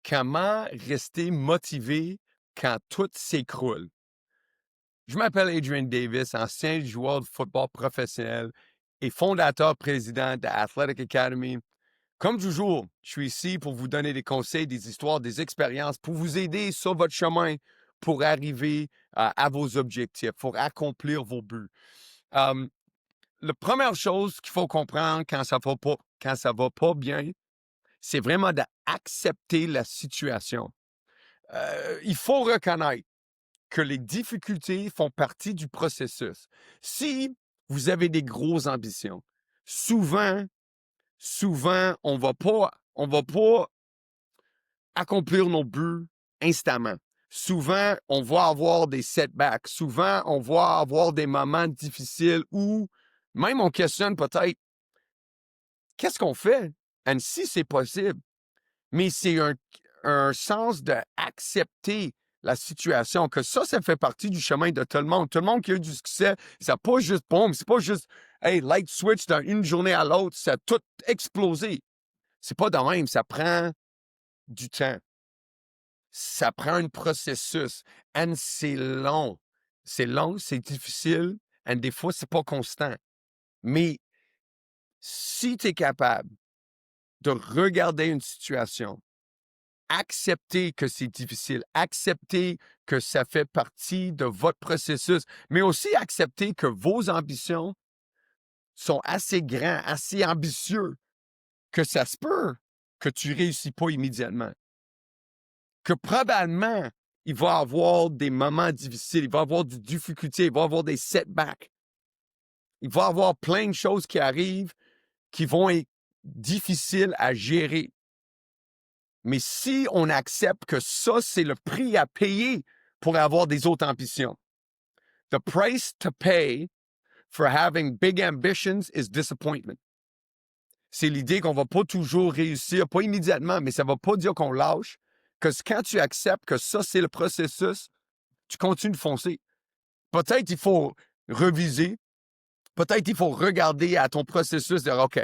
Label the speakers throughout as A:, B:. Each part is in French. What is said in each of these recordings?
A: Comment rester motivé quand tout s'écroule? Je m'appelle Adrian Davis, ancien joueur de football professionnel et fondateur président de Athletic Academy. Comme toujours, je suis ici pour vous donner des conseils, des histoires, des expériences, pour vous aider sur votre chemin pour arriver à vos objectifs, pour accomplir vos buts. Euh, la première chose qu'il faut comprendre quand ça va pas bien, c'est vraiment d'accepter la situation. Il faut reconnaître que les difficultés font partie du processus. Si vous avez des grosses ambitions, souvent, on va pas accomplir nos buts instamment. Souvent, on va avoir des setbacks. Souvent, on va avoir des moments difficiles où même on questionne peut-être qu'est-ce qu'on fait? Et si c'est possible, mais c'est un sens d'accepter la situation, que ça fait partie du chemin de tout le monde. Tout le monde qui a eu du succès, ça n'a pas juste boom, c'est pas juste hey, light switch d'une journée à l'autre, ça a tout explosé. C'est pas de même, ça prend du temps. Ça prend un processus. Et c'est long. C'est long, c'est difficile, et des fois, c'est pas constant. Mais si tu es capable de regarder une situation, accepter que c'est difficile, accepter que ça fait partie de votre processus, mais aussi accepter que vos ambitions sont assez grands, assez ambitieux, que ça se peut que tu ne réussis pas immédiatement, que probablement il va y avoir des moments difficiles, il va y avoir des difficultés, il va y avoir des setbacks, il va y avoir plein de choses qui arrivent qui vont être difficiles à gérer. Mais si on accepte que ça, c'est le prix à payer pour avoir des autres ambitions. The price to pay for having big ambitions is disappointment. C'est l'idée qu'on ne va pas toujours réussir, pas immédiatement, mais ça ne va pas dire qu'on lâche. Que quand tu acceptes que ça, c'est le processus, tu continues de foncer. Peut-être il faut reviser, peut-être il faut regarder à ton processus, dire OK,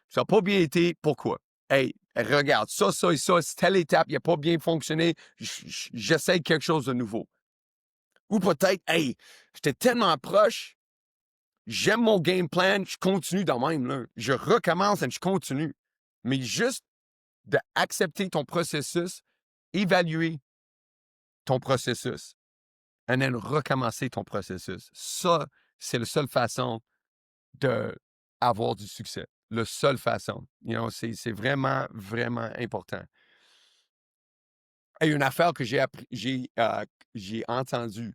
A: ça n'a pas bien été, pourquoi? Hey, regarde, ça et ça, c'est telle étape, il n'a pas bien fonctionné, j'essaie quelque chose de nouveau. Ou peut-être, hey, j'étais tellement proche, j'aime mon game plan, je continue de même, là. Je recommence et je continue. Mais juste d'accepter ton processus, évaluer ton processus, et then recommencer ton processus. Ça, c'est la seule façon d'avoir du succès. La seule façon. C'est vraiment, vraiment important. Et une affaire que j'ai entendue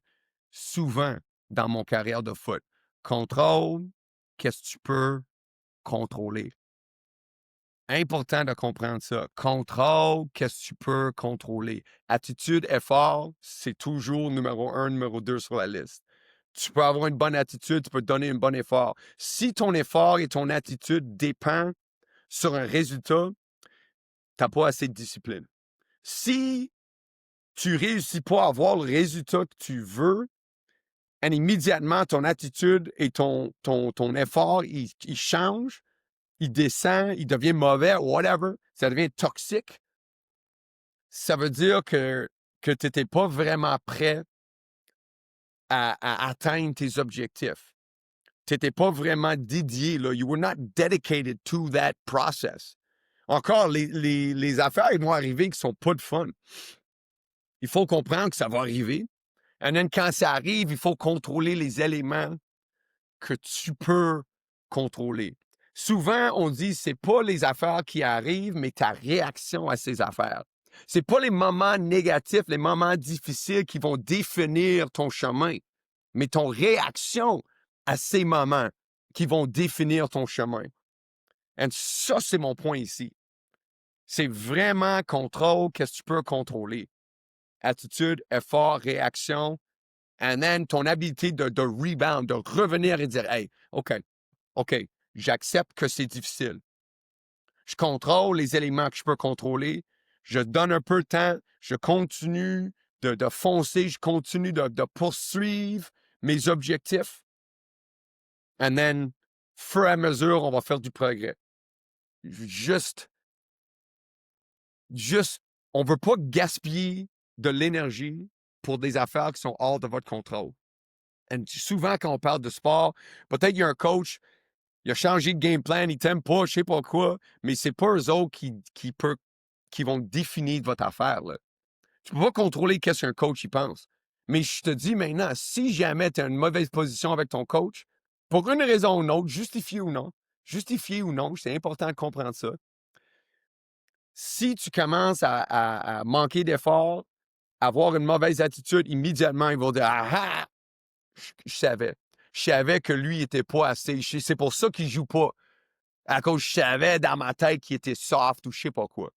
A: souvent dans mon carrière de foot. Contrôle, qu'est-ce que tu peux contrôler? Important de comprendre ça. Contrôle, qu'est-ce que tu peux contrôler? Attitude, effort, c'est toujours numéro 1, numéro 2 sur la liste. Tu peux avoir une bonne attitude, tu peux te donner un bon effort. Si ton effort et ton attitude dépendent sur un résultat, tu n'as pas assez de discipline. Si tu ne réussis pas à avoir le résultat que tu veux, et immédiatement, ton attitude et ton effort, il change, il descend, il devient mauvais, whatever, ça devient toxique, ça veut dire que tu n'étais pas vraiment prêt à atteindre tes objectifs. Tu n'étais pas vraiment dédié, là. You were not dedicated to that process. Encore, les affaires ils vont arriver qui ne sont pas de fun. Il faut comprendre que ça va arriver. Et then, quand ça arrive, il faut contrôler les éléments que tu peux contrôler. Souvent, on dit c'est pas les affaires qui arrivent, mais ta réaction à ces affaires. C'est pas les moments négatifs, les moments difficiles qui vont définir ton chemin, mais ton réaction à ces moments qui vont définir ton chemin. Et ça, c'est mon point ici. C'est vraiment contrôle, qu'est-ce que tu peux contrôler. Attitude, effort, réaction, and then ton habilité de rebound, de revenir et dire, hey, OK, j'accepte que c'est difficile. Je contrôle les éléments que je peux contrôler. Je donne un peu de temps. Je continue de foncer. Je continue de poursuivre mes objectifs. And then, fur et à mesure, on va faire du progrès. Juste on ne veut pas gaspiller de l'énergie pour des affaires qui sont hors de votre contrôle. Et souvent, quand on parle de sport, peut-être qu'il y a un coach, il a changé de game plan, il t'aime pas, je sais pas quoi, mais c'est pas eux autres qui vont définir votre affaire, là. Tu peux pas contrôler qu'est-ce qu'un coach y pense. Mais je te dis maintenant, si jamais tu as une mauvaise position avec ton coach, pour une raison ou une autre, justifiée ou non, c'est important de comprendre ça. Si tu commences à manquer d'efforts, avoir une mauvaise attitude, immédiatement, ils vont dire ah ah, je savais. Je savais que lui, il était pas assez. C'est pour ça qu'il joue pas. À cause, je savais dans ma tête qu'il était soft ou je sais pas quoi.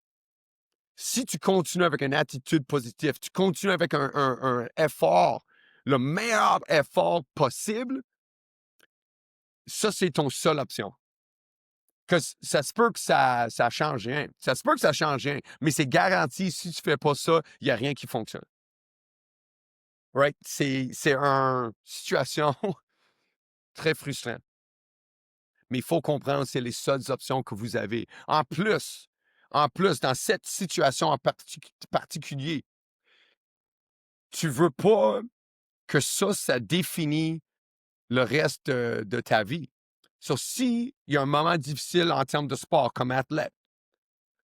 A: Si tu continues avec une attitude positive, tu continues avec un effort, le meilleur effort possible, ça, c'est ton seule option. Que ça se peut que ça change rien. Ça se peut que ça change rien, mais c'est garanti, si tu fais pas ça, il n'y a rien qui fonctionne. Right? C'est une situation très frustrante. Mais il faut comprendre que c'est les seules options que vous avez. En plus, dans cette situation en particulier, tu ne veux pas que ça définit le reste de ta vie. S'il y a un moment difficile en termes de sport comme athlète,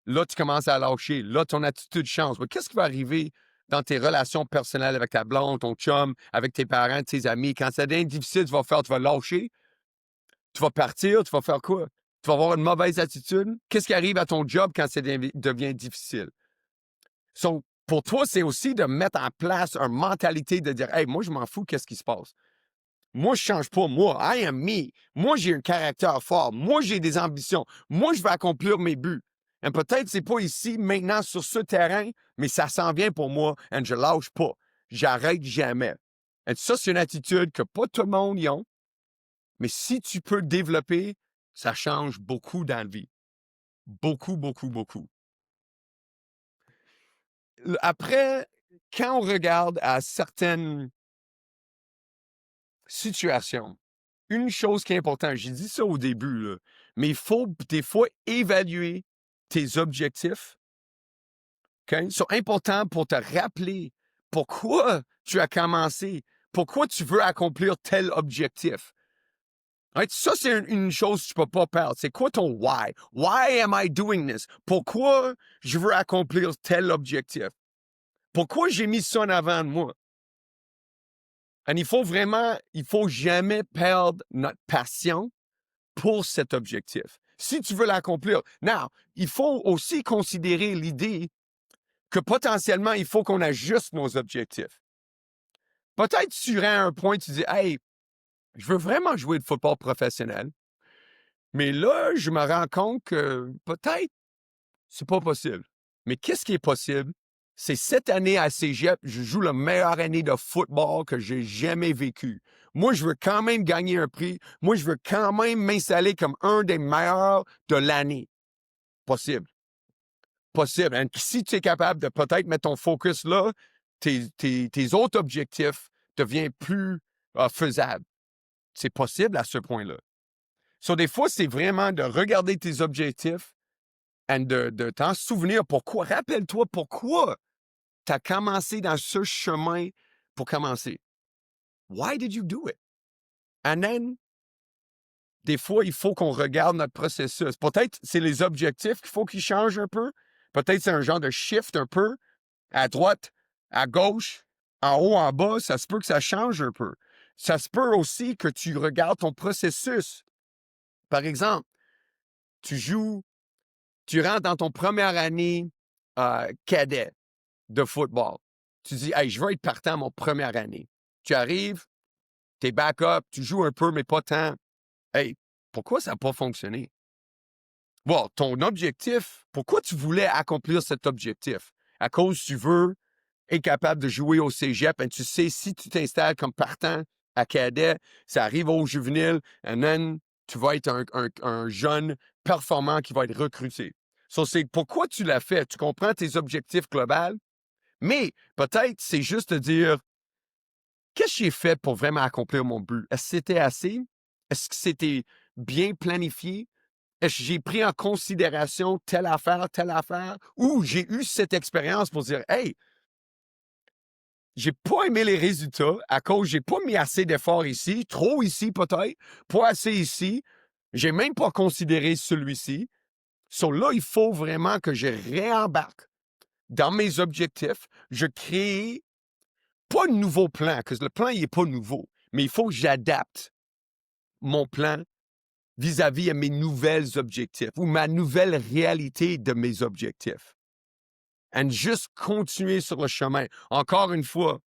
A: là, tu commences à lâcher. Là, ton attitude change. Mais qu'est-ce qui va arriver dans tes relations personnelles avec ta blonde, ton chum, avec tes parents, tes amis? Quand ça devient difficile, tu vas lâcher. Tu vas partir, tu vas faire quoi? Tu vas avoir une mauvaise attitude. Qu'est-ce qui arrive à ton job quand ça devient difficile? So, pour toi, c'est aussi de mettre en place une mentalité de dire, « Hey, moi, je m'en fous, qu'est-ce qui se passe? Moi, je change pas. Moi, I am me. Moi, j'ai un caractère fort. Moi, j'ai des ambitions. Moi, je vais accomplir mes buts. Et peut-être c'est pas ici, maintenant, sur ce terrain, mais ça s'en vient pour moi et je lâche pas. J'arrête jamais. » Et ça, c'est une attitude que pas tout le monde y a. Mais si tu peux le développer, ça change beaucoup dans la vie. Beaucoup, beaucoup, beaucoup. Après, quand on regarde à certaines situations, une chose qui est importante, j'ai dit ça au début, là, mais il faut des fois évaluer tes objectifs. Okay? C'est important pour te rappeler pourquoi tu as commencé, pourquoi tu veux accomplir tel objectif. Right? Ça, c'est une chose que tu ne peux pas perdre. C'est quoi ton why? Why am I doing this? Pourquoi je veux accomplir tel objectif? Pourquoi j'ai mis ça en avant de moi? Et il faut jamais perdre notre passion pour cet objectif. Si tu veux l'accomplir. Now, il faut aussi considérer l'idée que potentiellement, il faut qu'on ajuste nos objectifs. Peut-être sur un point, tu dis, « Hey, je veux vraiment jouer de football professionnel. » Mais là, je me rends compte que peut-être c'est pas possible. Mais qu'est-ce qui est possible? C'est cette année à Cégep, je joue la meilleure année de football que j'ai jamais vécue. Moi, je veux quand même gagner un prix. Moi, je veux quand même m'installer comme un des meilleurs de l'année. Possible. Possible. Et si tu es capable de peut-être mettre ton focus là, tes autres objectifs deviennent plus faisables. C'est possible à ce point-là. Des fois, c'est vraiment de regarder tes objectifs et de t'en souvenir pourquoi. Rappelle-toi pourquoi tu as commencé dans ce chemin pour commencer. Why did you do it? And then, des fois, il faut qu'on regarde notre processus. Peut-être c'est les objectifs qu'il faut qu'ils changent un peu. Peut-être c'est un genre de shift un peu. À droite, à gauche, en haut, en bas, ça se peut que ça change un peu. Ça se peut aussi que tu regardes ton processus. Par exemple, tu rentres dans ton première année cadet de football. Tu dis, « Hey, je veux être partant mon première année. » Tu arrives, t'es back-up, tu joues un peu, mais pas tant. Hey, pourquoi ça n'a pas fonctionné? Bon, ton objectif, pourquoi tu voulais accomplir cet objectif? À cause tu veux être capable de jouer au cégep, et tu sais, si tu t'installes comme partant à cadet, ça arrive au juvénile, et then tu vas être un jeune performant qui va être recruté. C'est pourquoi tu l'as fait. Tu comprends tes objectifs globaux, mais peut-être c'est juste de dire, qu'est-ce que j'ai fait pour vraiment accomplir mon but? Est-ce que c'était assez? Est-ce que c'était bien planifié? Est-ce que j'ai pris en considération telle affaire, ou j'ai eu cette expérience pour dire, hey, j'ai pas aimé les résultats à cause j'ai pas mis assez d'efforts ici, trop ici peut-être, pas assez ici, j'ai même pas considéré celui-ci. So là, il faut vraiment que je réembarque dans mes objectifs, je crée pas de nouveau plan, parce que le plan, il est pas nouveau, mais il faut que j'adapte mon plan vis-à-vis de mes nouvelles objectifs ou ma nouvelle réalité de mes objectifs. Et juste continuer sur le chemin. Encore une fois,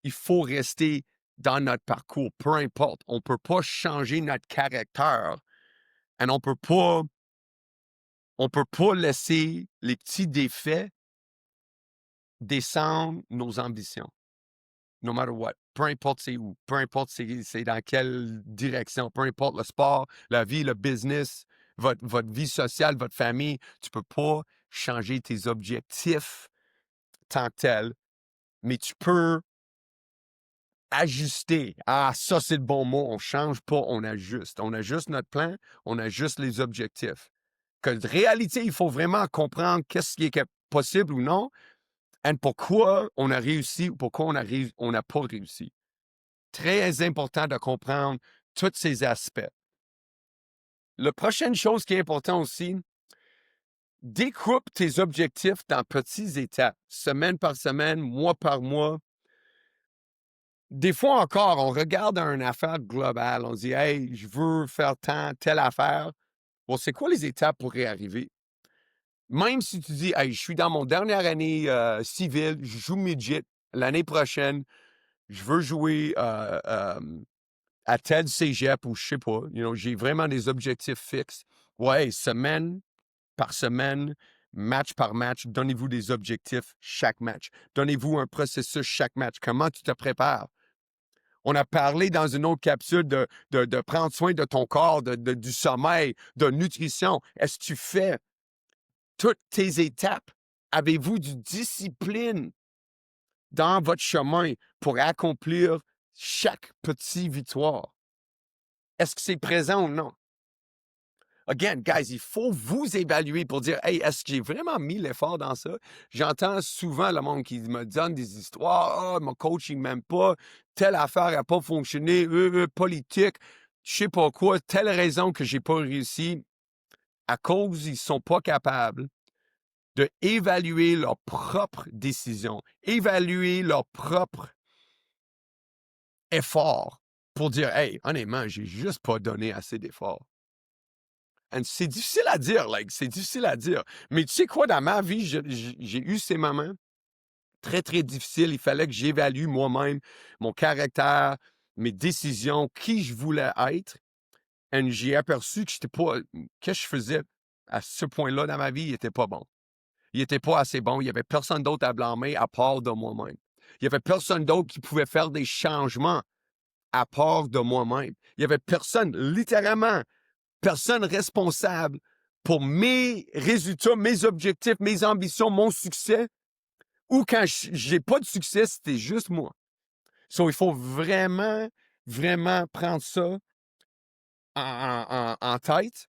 A: il faut rester dans notre parcours, peu importe. On ne peut pas changer notre caractère et on peut pas laisser les petits défaits descendre nos ambitions. No matter what. Peu importe c'est où, peu importe c'est dans quelle direction, peu importe le sport, la vie, le business, votre vie sociale, votre famille, tu peux pas changer tes objectifs tant que tel, mais tu peux ajuster. Ah, ça c'est le bon mot, on change pas, on ajuste. On ajuste notre plan, on ajuste les objectifs. Que de réalité, il faut vraiment comprendre qu'est-ce qui est possible ou non, et pourquoi on a réussi ou pourquoi on n'a pas réussi. Très important de comprendre tous ces aspects. La prochaine chose qui est importante aussi, découpe tes objectifs dans petites étapes, semaine par semaine, mois par mois. Des fois encore, on regarde une affaire globale, on dit « Hey, je veux faire telle affaire. » Bon, c'est quoi les étapes pour y arriver? Même si tu dis « Hey, je suis dans mon dernière année civile, je joue midget l'année prochaine, je veux jouer à tel cégep ou je sais pas, j'ai vraiment des objectifs fixes. Ouais, semaine par semaine, match par match, donnez-vous des objectifs chaque match. Donnez-vous un processus chaque match. Comment tu te prépares? On a parlé dans une autre capsule de prendre soin de ton corps, du sommeil, de nutrition. Est-ce que tu fais toutes tes étapes? Avez-vous du discipline dans votre chemin pour accomplir chaque petite victoire? Est-ce que c'est présent ou non? Again, guys, il faut vous évaluer pour dire, hey, est-ce que j'ai vraiment mis l'effort dans ça? J'entends souvent le monde qui me donne des histoires. Ah, mon coach, il m'aime pas. Telle affaire n'a pas fonctionné. Politique, je sais pas quoi. Telle raison que j'ai pas réussi. À cause, ils sont pas capables de évaluer leurs propres décisions, évaluer leurs propres efforts pour dire, hey, honnêtement, j'ai juste pas donné assez d'efforts. C'est difficile à dire, c'est difficile à dire. Mais tu sais quoi, dans ma vie, j'ai eu ces moments très, très difficiles. Il fallait que j'évalue moi-même mon caractère, mes décisions, qui je voulais être. Et j'ai aperçu que j'étais pas, qu'est-ce que je faisais à ce point-là dans ma vie, il n'était pas bon. Il n'était pas assez bon. Il n'y avait personne d'autre à blâmer à part de moi-même. Il n'y avait personne d'autre qui pouvait faire des changements à part de moi-même. Il n'y avait personne, littéralement, personne responsable pour mes résultats, mes objectifs, mes ambitions, mon succès, ou quand j'ai pas de succès, c'était juste moi. So, il faut vraiment, vraiment prendre ça en tête.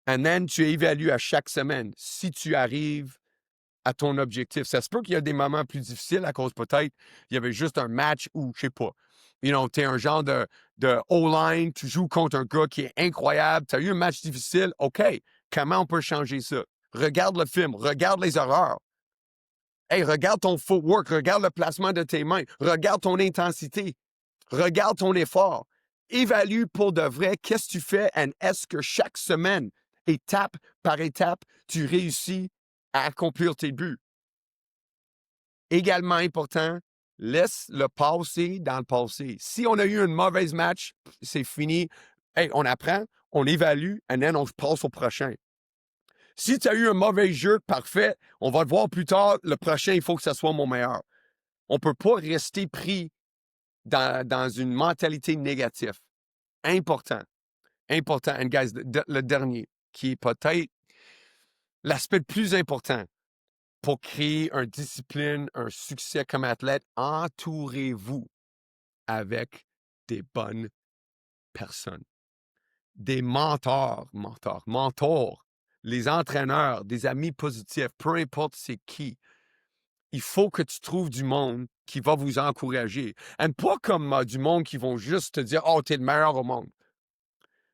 A: And then, tu évalues à chaque semaine si tu arrives à ton objectif. Ça se peut qu'il y a des moments plus difficiles à cause peut-être il y avait juste un match où, je sais pas, tu es un genre de O-line, tu joues contre un gars qui est incroyable, tu as eu un match difficile, OK, comment on peut changer ça? Regarde le film, regarde les erreurs. Hey, regarde ton footwork, regarde le placement de tes mains, regarde ton intensité, regarde ton effort. Évalue pour de vrai qu'est-ce que tu fais et est-ce que chaque semaine, étape par étape, tu réussis à accomplir tes buts. Également important, laisse le passé dans le passé. Si on a eu une mauvaise match, c'est fini. Hey, on apprend, on évalue, et then on passe au prochain. Si tu as eu un mauvais jeu, parfait, on va le voir plus tard. Le prochain, il faut que ça soit mon meilleur. On ne peut pas rester pris dans une mentalité négative. Important. Important. And guys, le dernier, qui est peut-être l'aspect le plus important pour créer une discipline, un succès comme athlète, entourez-vous avec des bonnes personnes. des mentors, les entraîneurs, des amis positifs, peu importe c'est qui. Il faut que tu trouves du monde qui va vous encourager. Et pas comme du monde qui vont juste te dire « Oh, t'es le meilleur au monde ».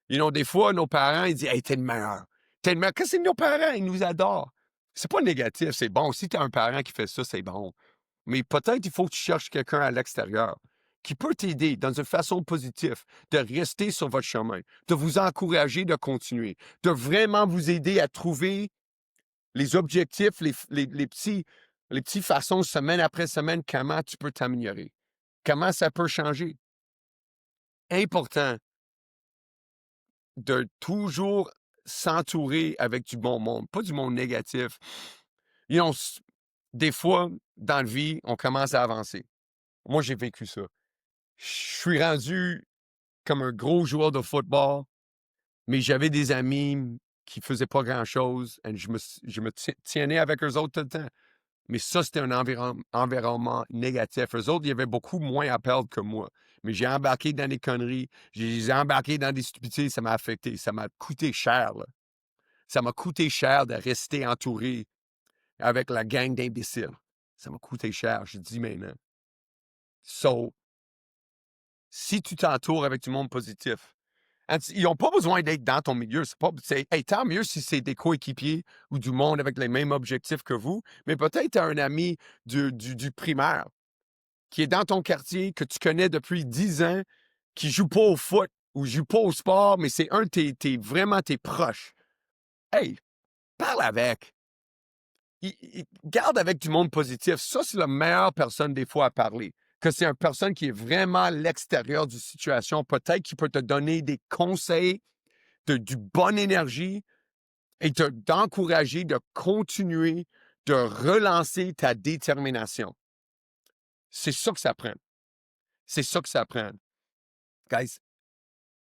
A: Des fois, nos parents, ils disent « Hey, t'es le meilleur. T'es le meilleur. » Qu'est-ce que c'est nos parents? Ils nous adorent. C'est pas négatif, c'est bon. Si t'as un parent qui fait ça, c'est bon. Mais peut-être il faut que tu cherches quelqu'un à l'extérieur qui peut t'aider dans une façon positive de rester sur votre chemin, de vous encourager de continuer, de vraiment vous aider à trouver les objectifs, les petits façons, semaine après semaine, comment tu peux t'améliorer, comment ça peut changer. Important de toujours s'entourer avec du bon monde, pas du monde négatif. Des fois, dans la vie, on commence à avancer. Moi, j'ai vécu ça. Je suis rendu comme un gros joueur de football, mais j'avais des amis qui faisaient pas grand-chose et je me tienais avec eux autres tout le temps. Mais ça, c'était un environnement négatif. Eux autres, il y avait beaucoup moins à perdre que moi. Mais j'ai embarqué dans des conneries, j'ai embarqué dans des stupidités, ça m'a affecté. Ça m'a coûté cher, là. Ça m'a coûté cher de rester entouré avec la gang d'imbéciles. Ça m'a coûté cher, je dis maintenant. So, si tu t'entoures avec du monde positif, ils n'ont pas besoin d'être dans ton milieu. Tant mieux si c'est des coéquipiers ou du monde avec les mêmes objectifs que vous, mais peut-être tu as un ami du primaire qui est dans ton quartier, que tu connais depuis 10 ans, qui joue pas au foot ou joue pas au sport, mais c'est un de vraiment tes proches. Hey, parle avec. Garde avec du monde positif. Ça, c'est la meilleure personne des fois à parler. Que c'est une personne qui est vraiment à l'extérieur d'une situation, peut-être qui peut te donner des conseils, du bonne énergie et d'encourager de continuer de relancer ta détermination. C'est ça que ça prend. C'est ça que ça prend. Guys,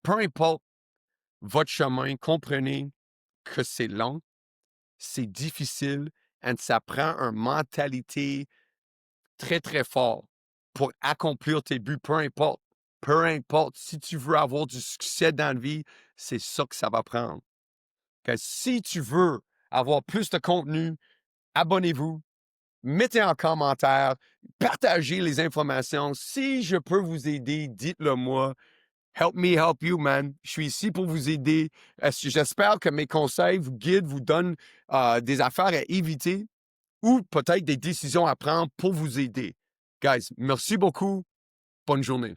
A: peu importe votre chemin, comprenez que c'est long, c'est difficile et ça prend une mentalité très, très forte pour accomplir tes buts, peu importe. Peu importe, si tu veux avoir du succès dans la vie, c'est ça que ça va prendre. Que si tu veux avoir plus de contenu, abonnez-vous, mettez en commentaire, partagez les informations. Si je peux vous aider, dites-le moi. Help me help you, man. Je suis ici pour vous aider. J'espère que mes conseils vous guident, vous donnent des affaires à éviter ou peut-être des décisions à prendre pour vous aider. Guys, merci beaucoup. Bonne journée.